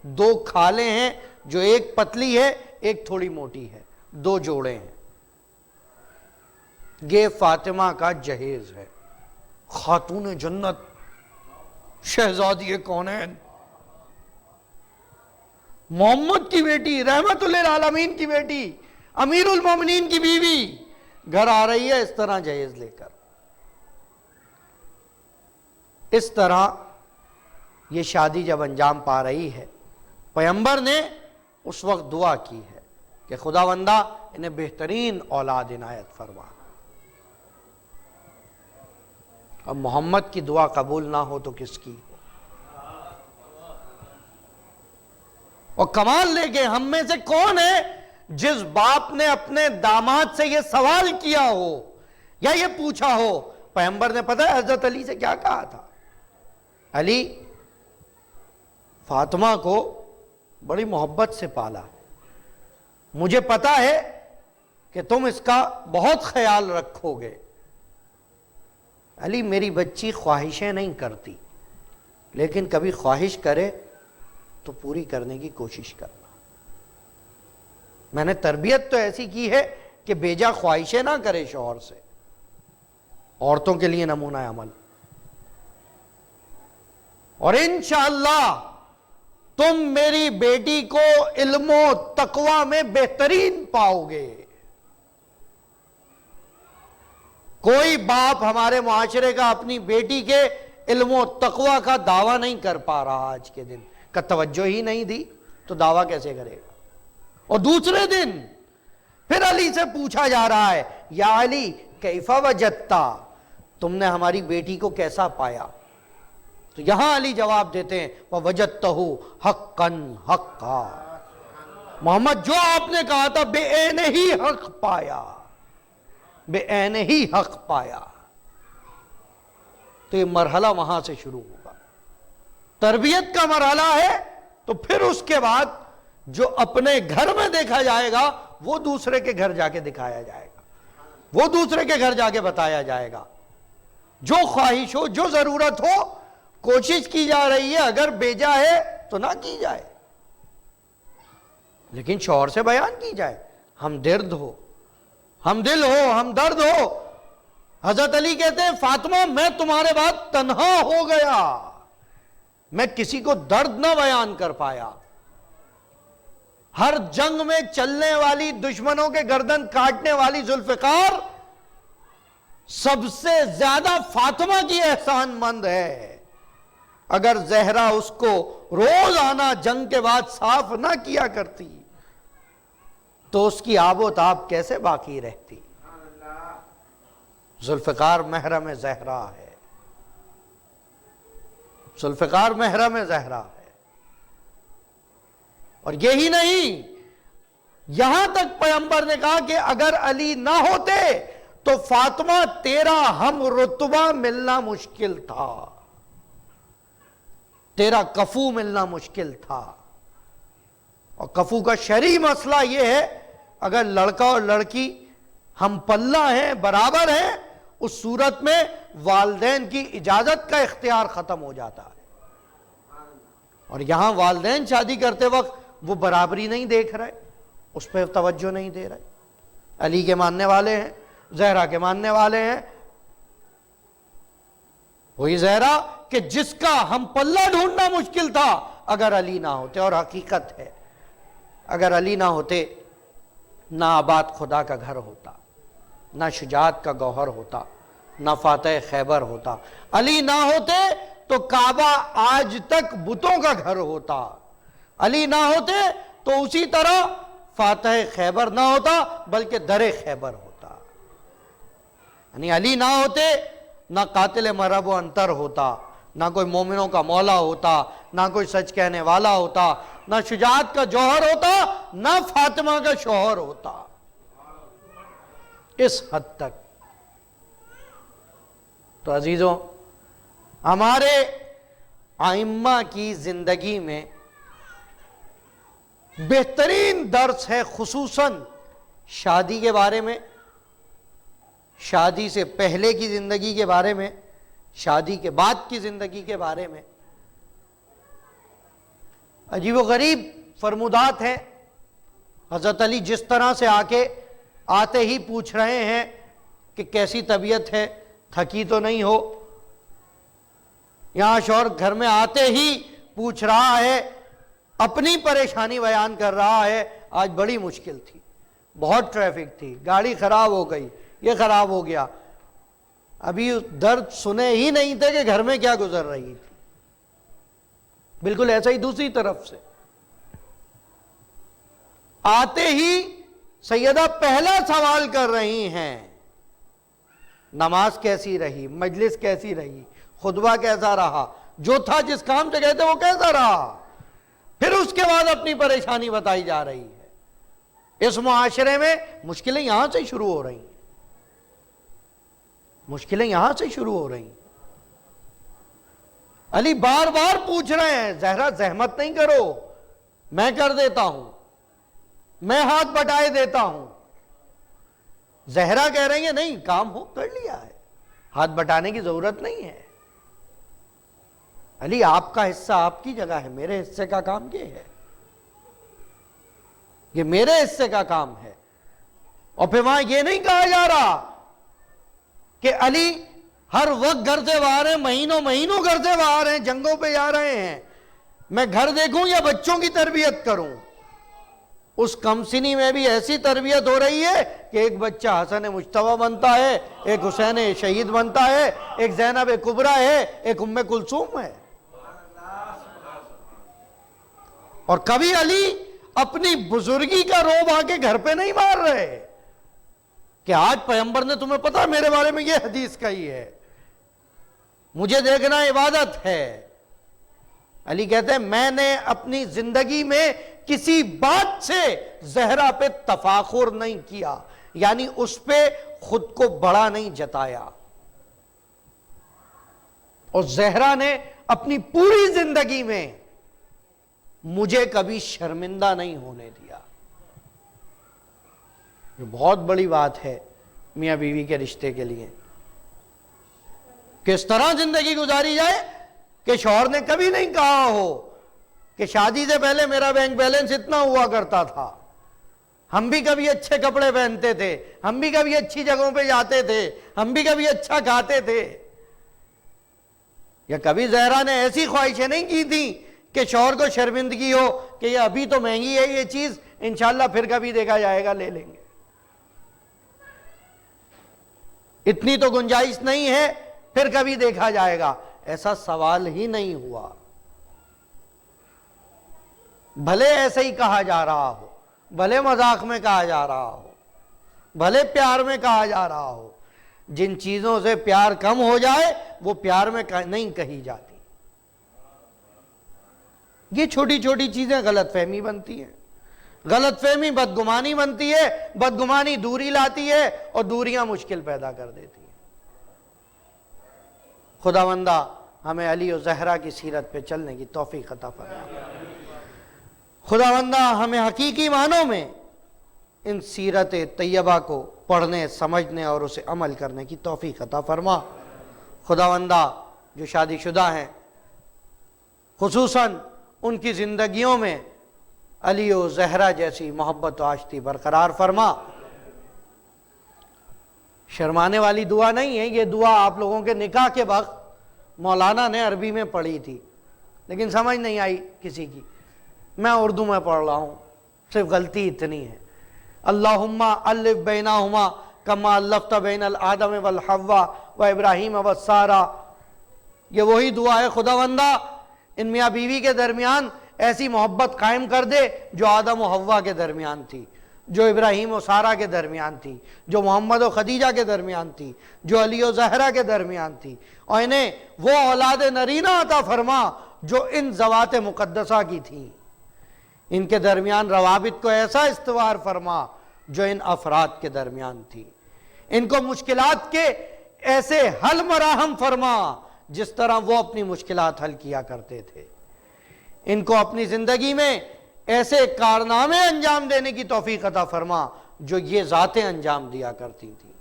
دو کھالیں ہیں جو ایک پتلی ہے ایک تھوڑی موٹی ہے، دو جوڑے ہیں. یہ فاطمہ کا جہیز ہے، خاتون جنت، شہزادی کونین، محمد کی بیٹی، رحمت للعالمین کی بیٹی، امیر المومنین کی بیوی گھر آ رہی ہے اس طرح جہیز لے کر. اس طرح یہ شادی جب انجام پا رہی ہے، پیغمبر نے اس وقت دعا کی ہے کہ خداوندہ انہیں بہترین اولاد عنایت فرما. اب محمد کی دعا قبول نہ ہو تو کس کی؟ اور کمال لے کے ہم میں سے کون ہے جس باپ نے اپنے داماد سے یہ سوال کیا ہو یا یہ پوچھا ہو؟ پیغمبر نے پتہ ہے حضرت علی سے کیا کہا تھا؟ علی، فاطمہ کو بڑی محبت سے پالا، مجھے پتا ہے کہ تم اس کا بہت خیال رکھو گے. علی، میری بچی خواہشیں نہیں کرتی، لیکن کبھی خواہش کرے تو پوری کرنے کی کوشش کرنا. میں نے تربیت تو ایسی کی ہے کہ بیجا خواہشیں نہ کرے شوہر سے. عورتوں کے لیے نمونہ عمل. اور انشاءاللہ تم میری بیٹی کو علم و تقوی میں بہترین پاؤ گے. کوئی باپ ہمارے معاشرے کا اپنی بیٹی کے علم و تقوی کا دعویٰ نہیں کر پا رہا. آج کے دن کا توجہ ہی نہیں دی تو دعویٰ کیسے کرے گا؟ اور دوسرے دن پھر علی سے پوچھا جا رہا ہے، یا علی کیفا وجدتا، تم نے ہماری بیٹی کو کیسا پایا؟ تو یہاں علی جواب دیتے ہیں، وَوَجَدْتَهُ حَقًّا حَقًّا، محمد جو آپ نے کہا تھا بے عین ہی حق پایا، بے عین ہی حق پایا. تو یہ مرحلہ وہاں سے شروع ہوگا، تربیت کا مرحلہ ہے. تو پھر اس کے بعد جو اپنے گھر میں دیکھا جائے گا وہ دوسرے کے گھر جا کے دکھایا جائے گا، وہ دوسرے کے گھر جا کے بتایا جائے گا. جو خواہش ہو، جو ضرورت ہو، کوشش کی جا رہی ہے، اگر بیجا ہے تو نہ کی جائے، لیکن شوہر سے بیان کی جائے. ہم درد ہو، ہم دل ہو، ہم درد ہو. حضرت علی کہتے ہیں، فاطمہ میں تمہارے بعد تنہا ہو گیا، میں کسی کو درد نہ بیان کر پایا. ہر جنگ میں چلنے والی، دشمنوں کے گردن کاٹنے والی ذوالفقار سب سے زیادہ فاطمہ کی احسان مند ہے. اگر زہرا اس کو روز آنا جنگ کے بعد صاف نہ کیا کرتی تو اس کی آب و تاب کیسے باقی رہتی؟ ذوالفقار محرم زہرا ہے، ذوالفقار محرم زہرا ہے. اور یہی نہیں، یہاں تک پیغمبر نے کہا کہ اگر علی نہ ہوتے تو فاطمہ تیرا ہم رتبہ ملنا مشکل تھا، تیرا کفو ملنا مشکل تھا. اور کفو کا شرعی مسئلہ یہ ہے، اگر لڑکا اور لڑکی ہم پلہ ہیں، برابر ہیں، اس صورت میں والدین کی اجازت کا اختیار ختم ہو جاتا ہے. اور یہاں والدین شادی کرتے وقت وہ برابری نہیں دیکھ رہے، اس پہ توجہ نہیں دے رہے. علی کے ماننے والے ہیں، زہرا کے ماننے والے ہیں. وہی زہرا کہ جس کا ہم پلہ ڈھونڈنا مشکل تھا اگر علی نہ ہوتے. اور حقیقت ہے، اگر علی نہ ہوتے نہ آباد خدا کا گھر ہوتا، نہ شجاعت کا گوہر ہوتا، نہ فاتح خیبر ہوتا. علی نہ ہوتے تو کعبہ آج تک بتوں کا گھر ہوتا. علی نہ ہوتے تو اسی طرح فاتح خیبر نہ ہوتا بلکہ در خیبر ہوتا. یعنی علی نہ ہوتے نہ قاتل مرب و انتر ہوتا، نہ کوئی مومنوں کا مولا ہوتا، نہ کوئی سچ کہنے والا ہوتا، نہ شجاعت کا جوہر ہوتا، نہ فاطمہ کا شوہر ہوتا. اس حد تک. تو عزیزوں، ہمارے ائمہ کی زندگی میں بہترین درس ہے، خصوصاً شادی کے بارے میں، شادی سے پہلے کی زندگی کے بارے میں، شادی کے بعد کی زندگی کے بارے میں. عجیب و غریب فرمودات ہیں. حضرت علی جس طرح سے آتے ہی پوچھ رہے ہیں کہ کیسی طبیعت ہے, تھکی تو نہیں ہو. یہاں شوہر گھر میں آتے ہی پوچھ رہا ہے, اپنی پریشانی بیان کر رہا ہے. آج بڑی مشکل تھی, بہت ٹریفک تھی, گاڑی خراب ہو گئی, یہ خراب ہو گیا. ابھی درد سنے ہی نہیں تھے کہ گھر میں کیا گزر رہی تھی. بالکل ایسا ہی دوسری طرف سے آتے ہی سیدہ پہلا سوال کر رہی ہیں, نماز کیسی رہی, مجلس کیسی رہی, خطبہ کیسا رہا, جو تھا جس کام سے گئے تھے وہ کیسا رہا. پھر اس کے بعد اپنی پریشانی بتائی جا رہی ہے. اس معاشرے میں مشکلیں یہاں سے شروع ہو رہی ہیں, مشکلیں یہاں سے شروع ہو رہی ہیں. علی بار بار پوچھ رہے ہیں, زہرا زحمت نہیں کرو, میں کر دیتا ہوں, میں ہاتھ بٹائے دیتا ہوں. زہرا کہہ رہی ہیں نہیں, کام ہو کر لیا ہے, ہاتھ بٹانے کی ضرورت نہیں ہے. علی آپ کا حصہ آپ کی جگہ ہے, میرے حصے کا کام یہ ہے, یہ میرے حصے کا کام ہے. اور پھر وہاں یہ نہیں کہا جا رہا کہ علی ہر وقت گھر سے باہر ہیں, مہینوں مہینوں گھر سے باہر ہیں, جنگوں پہ جا رہے ہیں, میں گھر دیکھوں یا بچوں کی تربیت کروں. اس کمسنی میں بھی ایسی تربیت ہو رہی ہے کہ ایک بچہ حسن مجتبی بنتا ہے, ایک حسین شہید بنتا ہے, ایک زینب کبریٰ ہے, ایک ام کلثوم ہے. اور کبھی علی اپنی بزرگی کا روب آ کے گھر پہ نہیں مار رہے کہ آج پیغمبر نے تمہیں پتا میرے بارے میں یہ حدیث کہی ہے, مجھے دیکھنا عبادت ہے. علی کہتے ہیں میں نے اپنی زندگی میں کسی بات سے زہرا پہ تفاخر نہیں کیا, یعنی اس پہ خود کو بڑا نہیں جتایا. اور زہرا نے اپنی پوری زندگی میں مجھے کبھی شرمندہ نہیں ہونے دیا. یہ بہت بڑی بات ہے میاں بیوی کے رشتے کے لیے. کس طرح زندگی گزاری جائے کہ شوہر نے کبھی نہیں کہا ہو کہ شادی سے پہلے میرا بینک بیلنس اتنا ہوا کرتا تھا, ہم بھی کبھی اچھے کپڑے پہنتے تھے, ہم بھی کبھی اچھی جگہوں پہ جاتے تھے, ہم بھی کبھی اچھا کھاتے تھے. یا کبھی زہرا نے ایسی خواہشیں نہیں کی تھیں کہ شوہر کو شرمندگی ہو کہ یہ ابھی تو مہنگی ہے یہ چیز, انشاءاللہ پھر کبھی دیکھا جائے گا, لے لیں گے, اتنی تو گنجائش نہیں ہے, پھر کبھی دیکھا جائے گا. ایسا سوال ہی نہیں ہوا. بھلے ایسے ہی کہا جا رہا ہو, بھلے مذاق میں کہا جا رہا ہو, بھلے پیار میں کہا جا رہا ہو, جن چیزوں سے پیار کم ہو جائے وہ پیار میں نہیں کہی جاتی. یہ چھوٹی چھوٹی چیزیں غلط فہمی بنتی ہیں, غلط فہمی بدگمانی بنتی ہے, بدگمانی دوری لاتی ہے اور دوریاں مشکل پیدا کر دیتی ہیں. خداوندہ ہمیں علی و زہرا کی سیرت پہ چلنے کی توفیق عطا فرما. خداوندہ ہمیں حقیقی معنوں میں ان سیرت طیبہ کو پڑھنے, سمجھنے اور اسے عمل کرنے کی توفیق عطا فرما. خداوندہ جو شادی شدہ ہیں خصوصاً ان کی زندگیوں میں علی و زہرا جیسی محبت و آشتی برقرار فرما. شرمانے والی دعا نہیں ہے یہ دعا, آپ لوگوں کے نکاح کے وقت مولانا نے عربی میں پڑھی تھی لیکن سمجھ نہیں آئی کسی کی, میں اردو میں پڑھ رہا ہوں, صرف غلطی اتنی ہے. اللہم الف بینہما کما الفت بین الآدم والحوا و ابراہیم والسارہ. یہ وہی دعا ہے خداوندہ ان میاں بیوی کے درمیان ایسی محبت قائم کر دے جو آدم و حوا کے درمیان تھی, جو ابراہیم و سارہ کے درمیان تھی, جو محمد و خدیجہ کے درمیان تھی, جو علی و زہرا کے درمیان تھی, اور انہیں وہ اولاد نرینہ عطا فرما جو ان ذوات مقدسہ کی تھی. ان کے درمیان روابط کو ایسا استوار فرما جو ان افراد کے درمیان تھی. ان کو مشکلات کے ایسے حل مراہم فرما جس طرح وہ اپنی مشکلات حل کیا کرتے تھے. ان کو اپنی زندگی میں ایسے کارنامے انجام دینے کی توفیق عطا فرما جو یہ ذاتیں انجام دیا کرتی تھیں.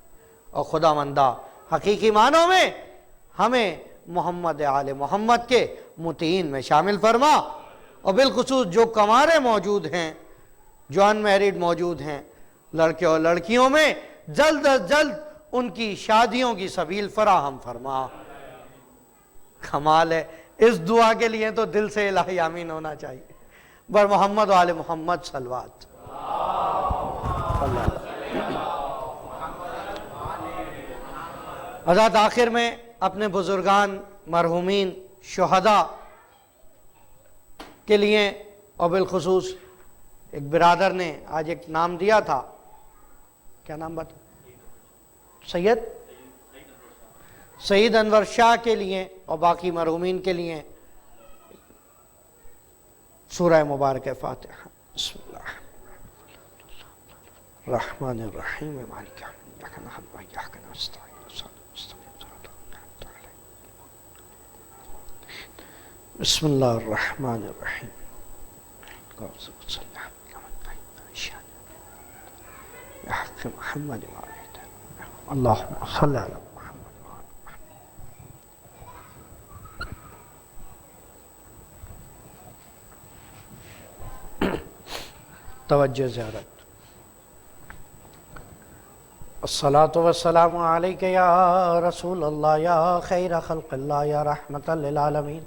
اور خداوندہ حقیقی معنوں میں ہمیں محمد آل محمد کے مطیعین میں شامل فرما. اور بالخصوص جو کنوارے موجود ہیں، جو ان میرڈ موجود ہیں، لڑکے اور لڑکیوں میں جلد از جلد ان کی شادیوں کی سبیل فراہم فرما۔ کمال ہے، اس دعا کے لیے تو دل سے الہی آمین ہونا چاہیے۔ بر محمد و آل محمد صلوات۔ حضرات آخر میں اپنے بزرگان، مرحومین، شہداء کے لیے اور بالخصوص ایک برادر نے آج ایک نام دیا تھا، کیا نام بتا؟ سید انور شاہ کے لیے اور باقی مرحومین کے لیے سورہ مبارک فاتحہ۔ بسم اللہ الرحمن الرحیم مالک یوم الدین ایاک نعبد و ایاک نستعین بسم اللہ الرحمن الرحیم محمد اللہم صلی علی محمد۔ توجہ زیارت۔ الصلاة والسلام علیک یا رسول اللہ یا خیر خلق اللہ یا رحمت للعالمین۔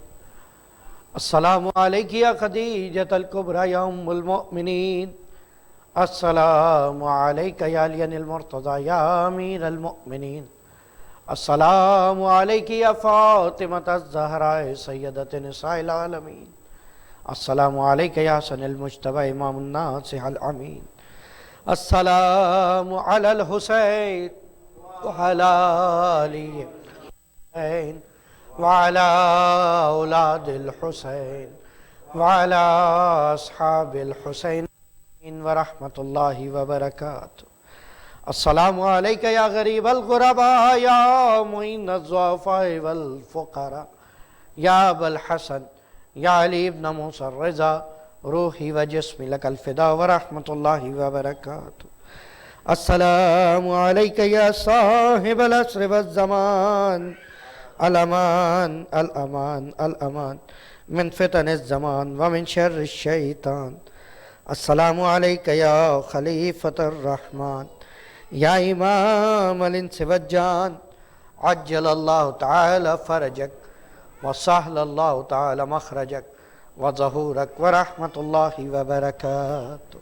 السلام علیک یا خدیجۃ الکبریٰ یا ام المؤمنین۔ السلام علیک یا علی المرتضیٰ یا امیر المؤمنین۔ السلام علیک یا فاطمۃ الزہراء سیدۃ نساء العالمین۔ السلام علیک یا حسن المجتبی امام الناس الامین۔ السلام علی الحسین وعلی علی الحسین وعلی اولاد الحسین وعلی اصحاب الحسین ورحمۃ اللہ وبرکاتہ۔ السلام علیک یا غریب الغرباء یا معین الضعفاء والفقراء یا ابا الحسن یا علی ابن موسیٰ الرضا روحی و جسمی لک الفدا ورحمۃ اللہ وبرکاتہ۔ السلام علیک یا صاحب العصر والزمان، الامان الامان الامان من فتن الزمان ومن شر الشیطان۔ السلام علیک یا خلیفۃ الرحمن یا امام الانس والجان، عجل اللہ تعالی فرجک وسہل اللہ تعالی مخرجک وظہورک ورحمۃ اللہ وبرکاتہ۔